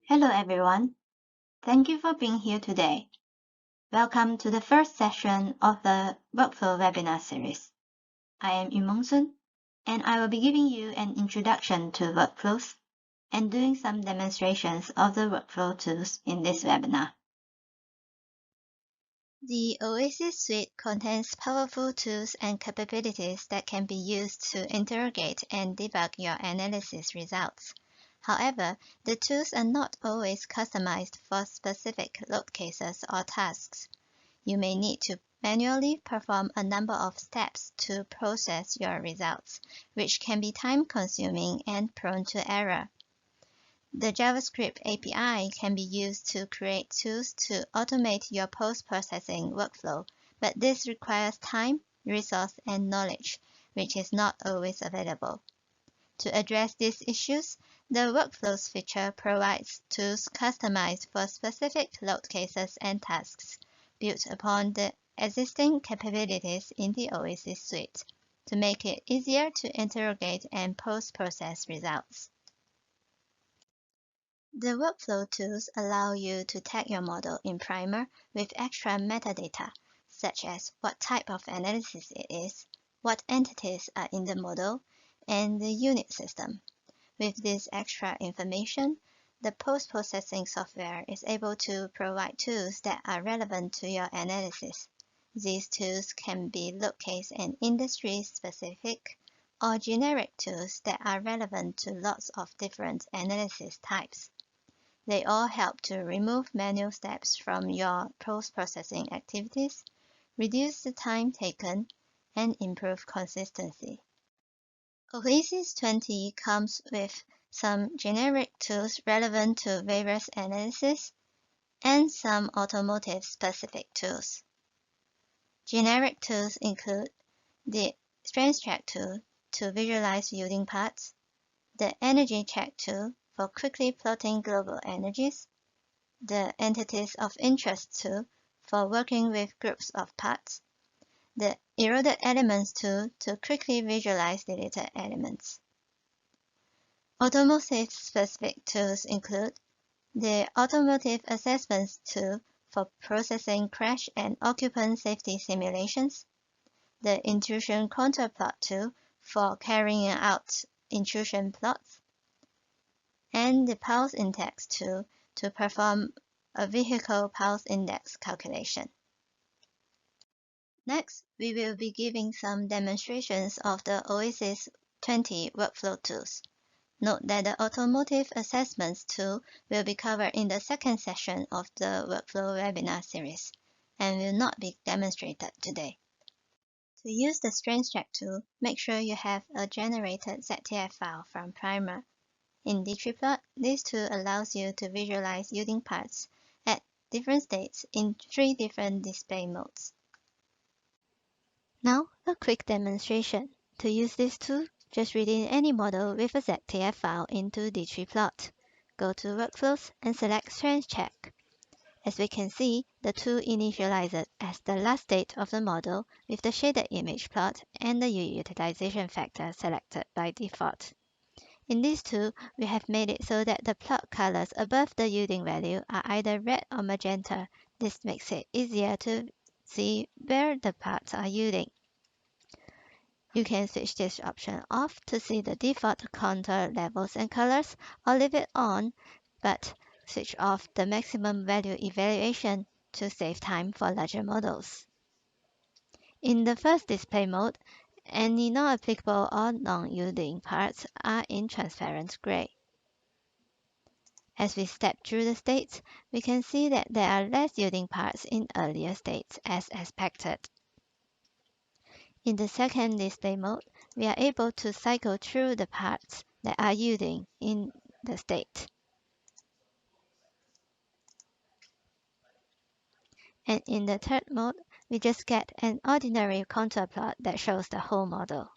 Hello everyone, thank you for being here today. Welcome to the first session of the Workflow webinar series. I am Yumeng Sun, and I will be giving you an introduction to workflows and doing some demonstrations of the workflow tools in this webinar. The Oasys suite contains powerful tools and capabilities that can be used to interrogate and debug your analysis results. However, the tools are not always customized for specific load cases or tasks. You may need to manually perform a number of steps to process your results, which can be time-consuming and prone to error. The JavaScript API can be used to create tools to automate your post-processing workflow, but this requires time, resource, and knowledge, which is not always available. To address these issues, the Workflows feature provides tools customized for specific load cases and tasks, built upon the existing capabilities in the Oasys suite, to make it easier to interrogate and post-process results. The workflow tools allow you to tag your model in Primer with extra metadata, such as what type of analysis it is, what entities are in the model, and the unit system. With this extra information, the post-processing software is able to provide tools that are relevant to your analysis. These tools can be load case and industry-specific, or generic tools that are relevant to lots of different analysis types. They all help to remove manual steps from your post-processing activities, reduce the time taken, and improve consistency. Oasys 20 comes with some generic tools relevant to various analyses and some automotive-specific tools. Generic tools include the Strength Check tool to visualize yielding parts, the Energy Check tool for quickly plotting global energies, the Entities of Interest tool for working with groups of parts, the Eroded Elements tool to quickly visualize deleted elements. Automotive-specific tools include the Automotive Assessments tool for processing crash and occupant safety simulations, the Intrusion contour plot tool for carrying out intrusion plots, and the Pulse Index tool to perform a vehicle pulse index calculation. Next, we will be giving some demonstrations of the Oasys 20 workflow tools. Note that the Automotive Assessments tool will be covered in the second session of the Workflow webinar series and will not be demonstrated today. To use the Strength Check tool, make sure you have a generated ZTF file from Primer. In dtrplot, this tool allows you to visualize yielding parts at different states in 3 different display modes. Now, a quick demonstration. To use this tool, just read in any model with a ZTF file into dtrplot. Go to Workflows and select Strength Check. As we can see, the tool initializes as the last state of the model with the shaded image plot and the utilization factor selected by default. In this tool, we have made it so that the plot colors above the yielding value are either red or magenta. This makes it easier to see where the parts are yielding. You can switch this option off to see the default contour levels and colors, or leave it on, but switch off the maximum value evaluation to save time for larger models. In the first display mode, any non-applicable or non-yielding parts are in transparent gray. As we step through the states, we can see that there are less yielding parts in earlier states as expected. In the second display mode, we are able to cycle through the parts that are yielding in the state. And in the third mode, we just get an ordinary contour plot that shows the whole model.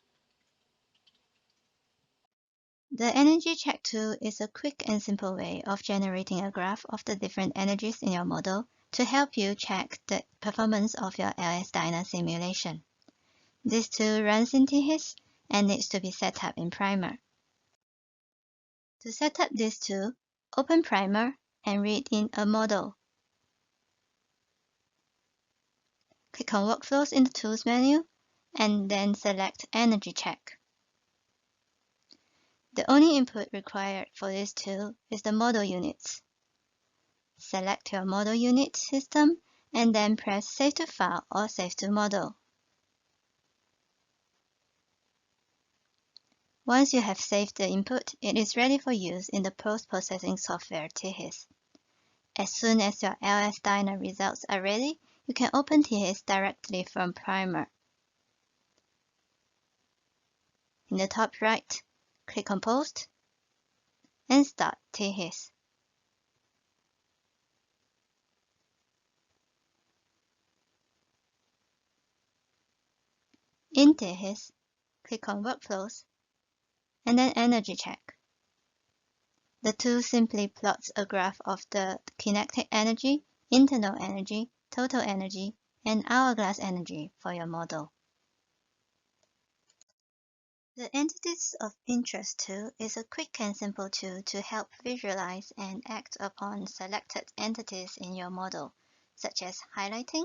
The Energy Check tool is a quick and simple way of generating a graph of the different energies in your model to help you check the performance of your LS-DYNA simulation. This tool runs in THIS and needs to be set up in Primer. To set up this tool, open Primer and read in a model. Click on Workflows in the Tools menu and then select Energy Check. The only input required for this tool is the model units. Select your model unit system and then press Save to File or Save to Model. Once you have saved the input, it is ready for use in the post-processing software THIS. As soon as your LS-DYNA results are ready, you can open THIS directly from Primer. In the top right, click on Post and start THIS. In THIS, click on Workflows and then Energy Check. The tool simply plots a graph of the kinetic energy, internal energy, total energy, and hourglass energy for your model. The Entities of Interest tool is a quick and simple tool to help visualize and act upon selected entities in your model, such as highlighting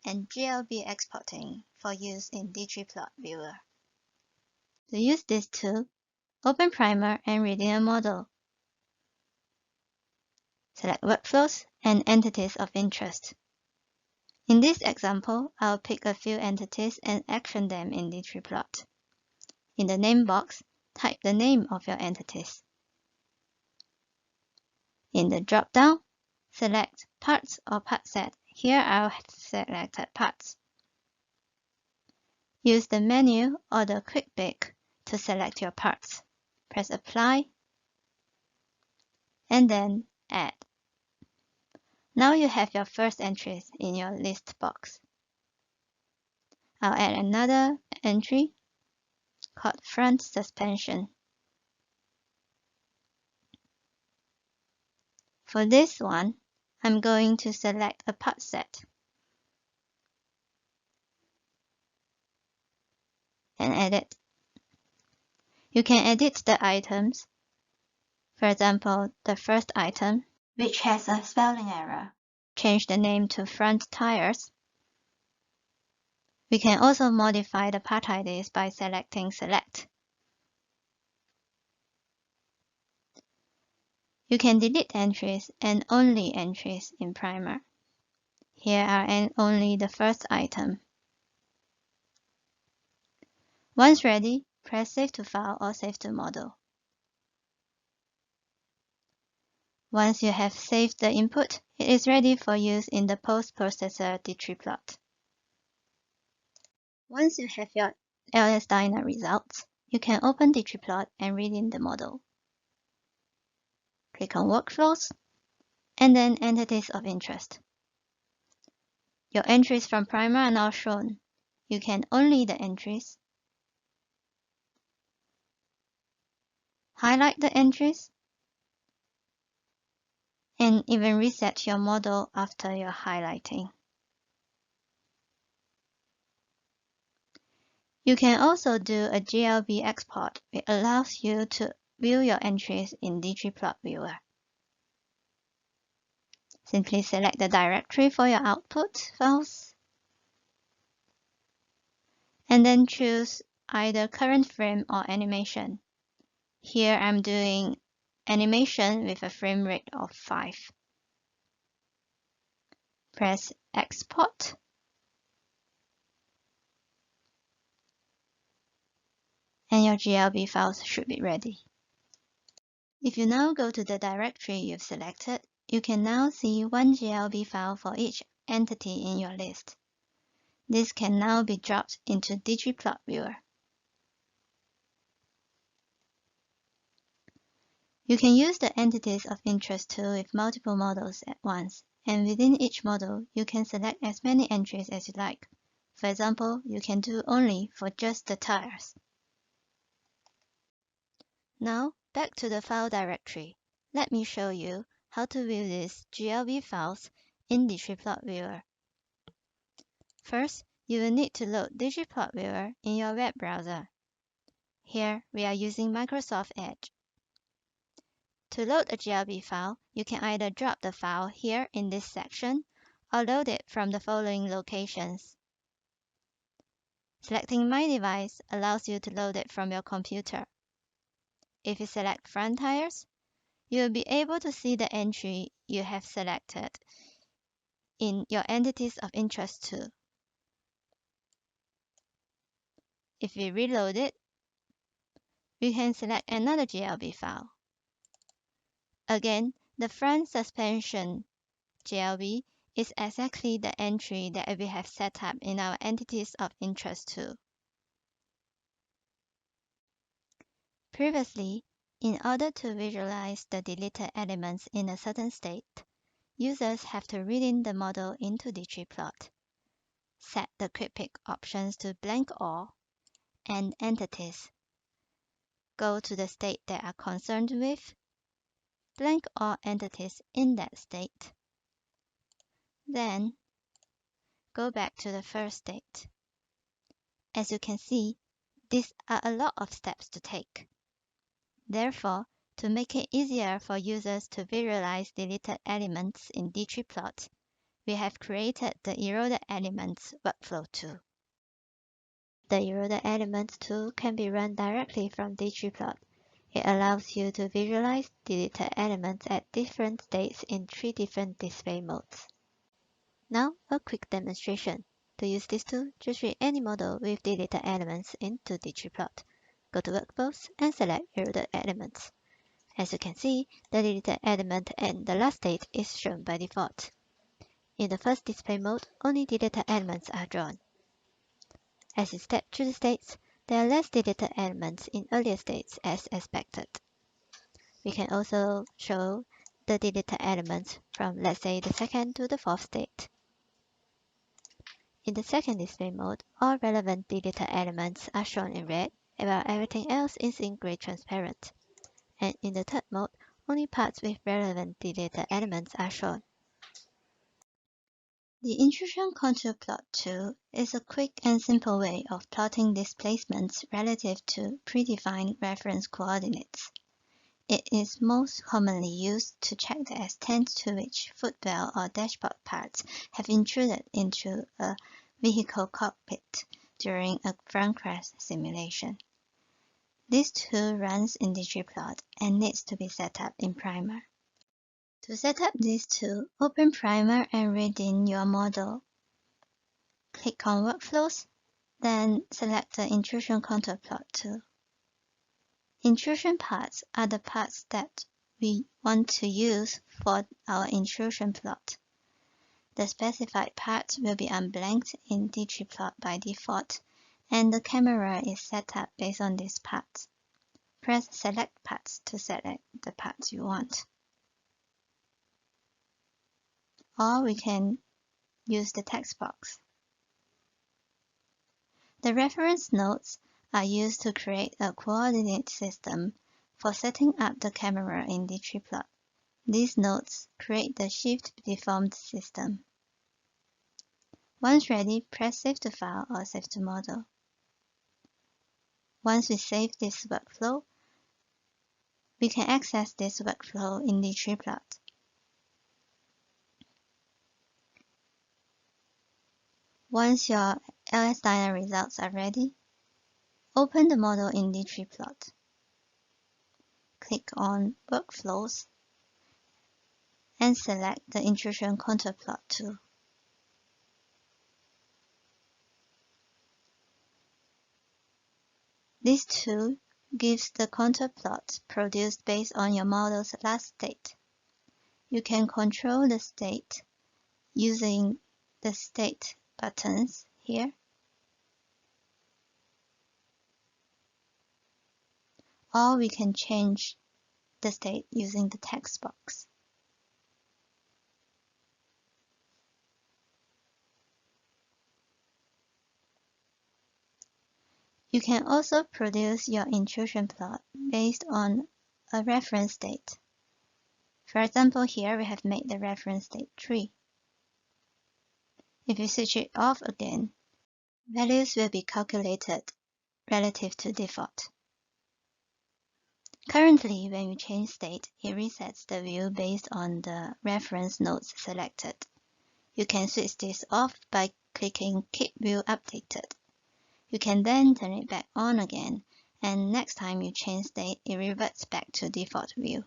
and GLB exporting for use in ggplot viewer. To use this tool, open Primer and read in a model. Select Workflows and Entities of Interest. In this example, I'll pick a few entities and action them in ggplot. In the name box, type the name of your entities. In the drop-down, select Parts or Part Set. Here I'll select Parts. Use the menu or the quick pick to select your parts. Press Apply and then Add. Now you have your first entries in your list box. I'll add another entry called Front Suspension. For this one, I'm going to select a part set and edit. You can edit the items. For example, the first item, which has a spelling error. Change the name to Front Tires. We can also modify the part IDs by selecting Select. You can delete entries and only entries in Primer. Here are only the first item. Once ready, press Save to File or Save to Model. Once you have saved the input, it is ready for use in the post-processor ggplot. Once you have your LS-DYNA results, you can open ggplot and read in the model. Click on Workflows, and then Entities of Interest. Your entries from Primer are now shown. You can only the entries, highlight the entries, and even reset your model after your highlighting. You can also do a GLB export, which allows you to view your entries in ggplot viewer. Simply select the directory for your output files, and then choose either current frame or animation. Here I'm doing animation with a frame rate of 5. Press Export. And your GLB files should be ready. If you now go to the directory you've selected, you can now see one GLB file for each entity in your list. This can now be dropped into ggplot viewer. You can use the Entities of Interest tool with multiple models at once, and within each model, you can select as many entries as you like. For example, you can do only for just the tires. Now, back to the file directory. Let me show you how to view these GLB files in ggplot viewer. First, you will need to load ggplot viewer in your web browser. Here, we are using Microsoft Edge. To load a GLB file, you can either drop the file here in this section or load it from the following locations. Selecting My Device allows you to load it from your computer. If you select Front Tires, you will be able to see the entry you have selected in your Entities of Interest too. If we reload it, we can select another GLB file. Again, the front suspension GLB is exactly the entry that we have set up in our Entities of Interest too. Previously, in order to visualize the deleted elements in a certain state, users have to read in the model into ggplot, set the quick pick options to blank all, and entities. Go to the state they are concerned with, blank all entities in that state. Then, go back to the first state. As you can see, these are a lot of steps to take. Therefore, to make it easier for users to visualize deleted elements in ggplot, we have created the Eroded Elements workflow tool. The Eroded Elements tool can be run directly from ggplot. It allows you to visualize deleted elements at different states in 3 different display modes. Now, a quick demonstration. To use this tool, just read any model with deleted elements into ggplot. Go to Workflows and select Eroded Elements. As you can see, the deleted element and the last state is shown by default. In the first display mode, only deleted elements are drawn. As you step through the states, there are less deleted elements in earlier states as expected. We can also show the deleted elements from, let's say, the second to the fourth state. In the second display mode, all relevant deleted elements are shown in red, while everything else is in gray transparent. And in the third mode, only parts with relevant deleted elements are shown. The Intrusion contour plot tool is a quick and simple way of plotting displacements relative to predefined reference coordinates. It is most commonly used to check the extent to which footwell or dashboard parts have intruded into a vehicle cockpit during a front crash simulation. This tool runs in ggplot and needs to be set up in Primer. To set up this tool, open Primer and read in your model. Click on Workflows, then select the Intrusion contour plot tool. Intrusion parts are the parts that we want to use for our intrusion plot. The specified parts will be unblanked in ggplot by default, and the camera is set up based on these parts. Press Select Parts to select the parts you want. Or we can use the text box. The reference nodes are used to create a coordinate system for setting up the camera in ggplot. These nodes create the shift deformed system. Once ready, press Save to File or Save to Model. Once we save this workflow, we can access this workflow in ggplot. Once your LS-DYNA results are ready, open the model in ggplot. Click on Workflows and select the Intrusion contour plot tool. This tool gives the contour plot produced based on your model's last state. You can control the state using the state buttons here, or we can change the state using the text box. You can also produce your intrusion plot based on a reference state. For example, here we have made the reference state 3. If you switch it off again, values will be calculated relative to default. Currently, when you change state, it resets the view based on the reference nodes selected. You can switch this off by clicking Keep View Updated. You can then turn it back on again, and next time you change state, it reverts back to default view.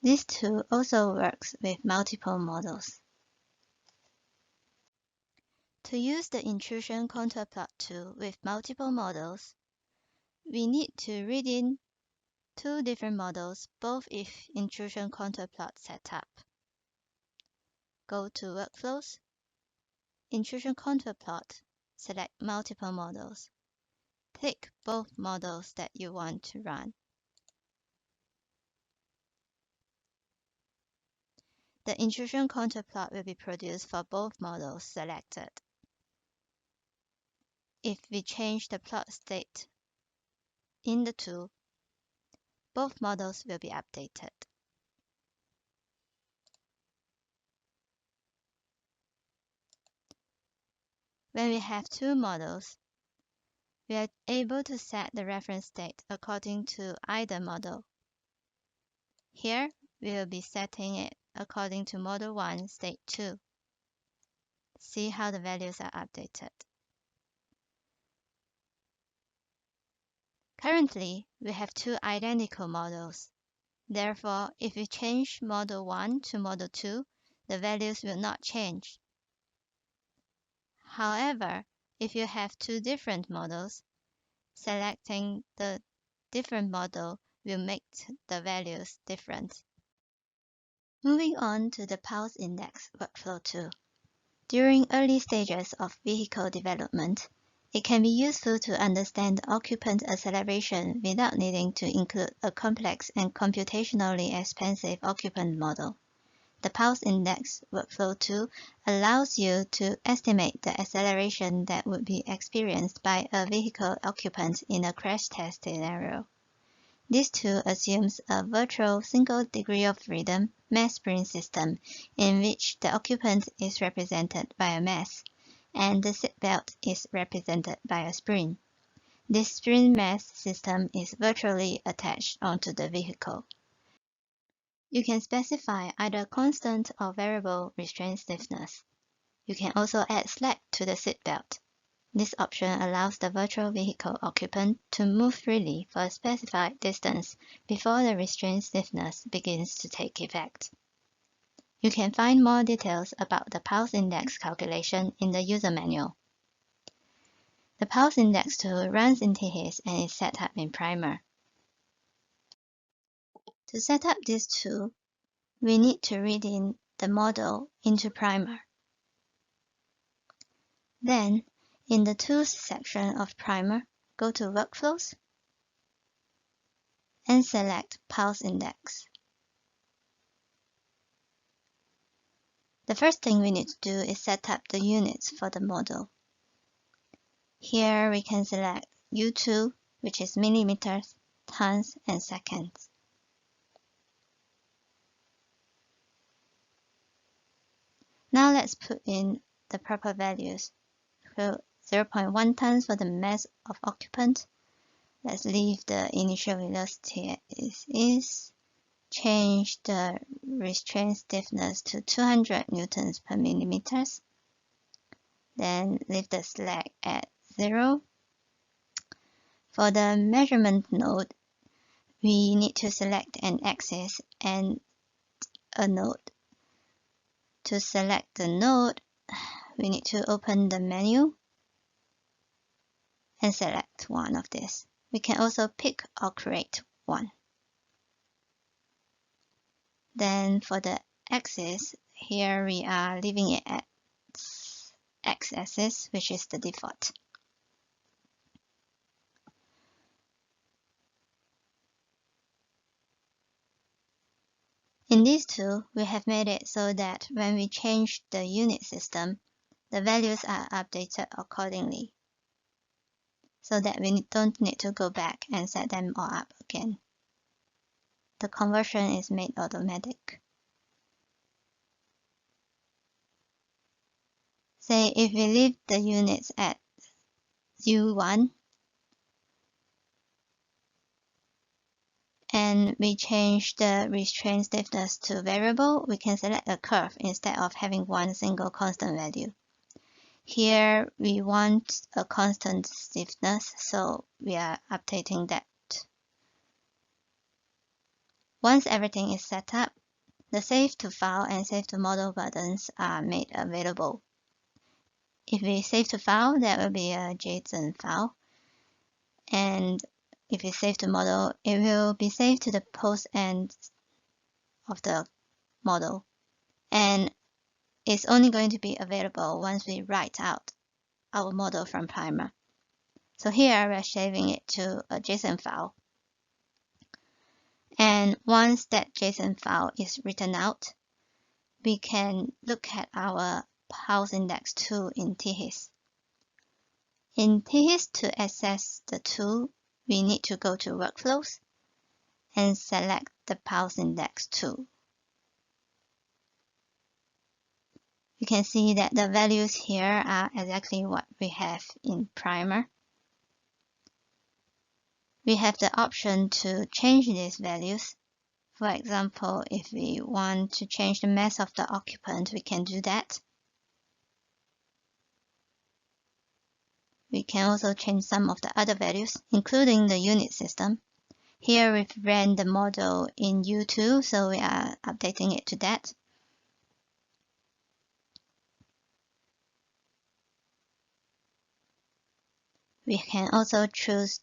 This tool also works with multiple models. To use the Intrusion contour plot tool with multiple models, we need to read in two different models, both if Intrusion contour plot setup. Go to Workflows, Intrusion contour plot, select multiple models. Click both models that you want to run. The intrusion contour plot will be produced for both models selected. If we change the plot state in the tool, both models will be updated. When we have two models, we are able to set the reference state according to either model. Here, we will be setting it according to Model 1, State 2. See how the values are updated. Currently, we have two identical models. Therefore, if we change Model 1 to Model 2, the values will not change. However, if you have two different models, selecting the different model will make the values different. Moving on to the pulse index workflow tool. During early stages of vehicle development, it can be useful to understand occupant acceleration without needing to include a complex and computationally expensive occupant model. The pulse index workflow tool allows you to estimate the acceleration that would be experienced by a vehicle occupant in a crash test scenario. This tool assumes a virtual single degree of freedom mass spring system in which the occupant is represented by a mass and the seatbelt is represented by a spring. This spring mass system is virtually attached onto the vehicle. You can specify either constant or variable restraint stiffness. You can also add slack to the seatbelt. This option allows the virtual vehicle occupant to move freely for a specified distance before the restraint stiffness begins to take effect. You can find more details about the pulse index calculation in the user manual. The pulse index tool runs in THIS and is set up in Primer. To set up this tool, we need to read in the model into Primer. Then, in the Tools section of Primer, go to Workflows and select Pulse Index. The first thing we need to do is set up the units for the model. Here we can select U2, which is millimeters, tons, and seconds. Now let's put in the proper values. So 0.1 tons for the mass of occupant. Let's leave the initial velocity as is. Change the restraint stiffness to 200 newtons per millimeters. Then leave the slack at 0. For the measurement node, we need to select an axis and a node. To select the node, we need to open the menu and select one of these. We can also pick or create one. Then for the axis, here we are leaving it at x-axis, which is the default. In this tool, we have made it so that when we change the unit system, the values are updated accordingly, so that we don't need to go back and set them all up again. the conversion is made automatic. Say if we leave the units at U1 and we change the restraint stiffness to variable, we can select a curve instead of having one single constant value. Here we want a constant stiffness, so we are updating that. Once everything is set up, the Save to File and Save to Model buttons are made available. If we save to file, that will be a JSON file. And if we save to model, it will be saved to the post end of the model. And it's only going to be available once we write out our model from Primer. So here we're saving it to a JSON file. And once that JSON file is written out, we can look at our pulse index tool in THIS. In THIS, to access the tool, we need to go to Workflows and select the pulse index tool. You can see that the values here are exactly what we have in Primer. We have the option to change these values. For example, if we want to change the mass of the occupant, we can do that. We can also change some of the other values, including the unit system. Here we've ran the model in U2, so we are updating it to that. We can also choose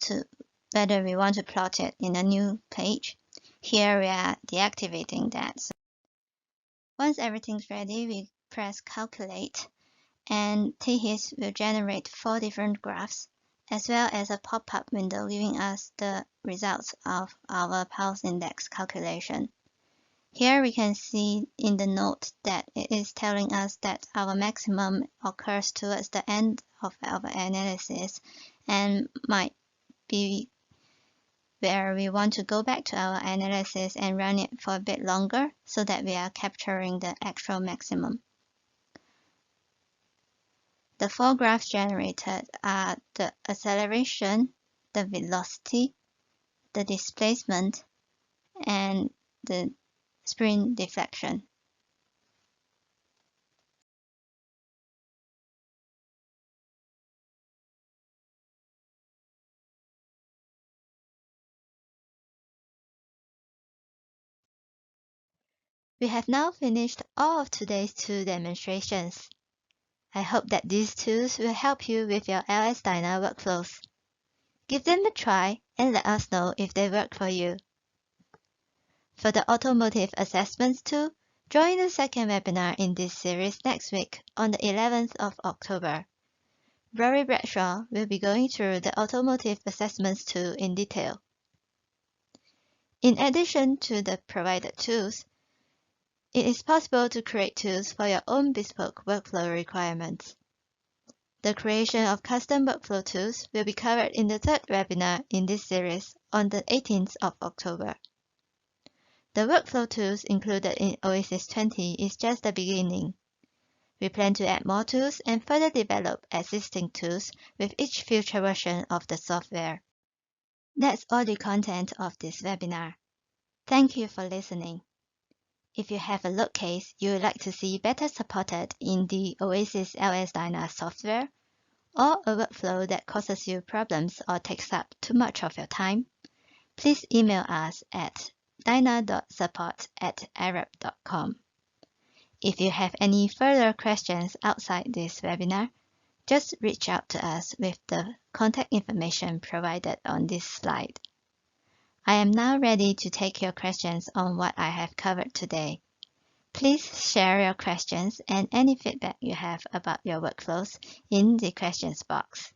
whether we want to plot it in a new page. Here we are deactivating that. Once everything's ready, we press Calculate, and THIS will generate 4 different graphs, as well as a pop-up window giving us the results of our pulse index calculation. Here we can see in the note that it is telling us that our maximum occurs towards the end of our analysis and might be where we want to go back to our analysis and run it for a bit longer so that we are capturing the actual maximum. The 4 graphs generated are the acceleration, the velocity, the displacement, and the spin deflection. We have now finished all of today's tool demonstrations. I hope that these tools will help you with your LS-DYNA workflows. Give them a try and let us know if they work for you. For the Automotive Assessments tool, join the second webinar in this series next week on the 11th of October. Rory Bradshaw will be going through the Automotive Assessments tool in detail. In addition to the provided tools, it is possible to create tools for your own bespoke workflow requirements. The creation of custom workflow tools will be covered in the third webinar in this series on the 18th of October. The workflow tools included in Oasys 20 is just the beginning. We plan to add more tools and further develop existing tools with each future version of the software. That's all the content of this webinar. Thank you for listening. If you have a load case you would like to see better supported in the Oasys LS-DYNA software, or a workflow that causes you problems or takes up too much of your time, please email us at dyna.support@arup.com. If you have any further questions outside this webinar, just reach out to us with the contact information provided on this slide. I am now ready to take your questions on what I have covered today. Please share your questions and any feedback you have about your workflows in the questions box.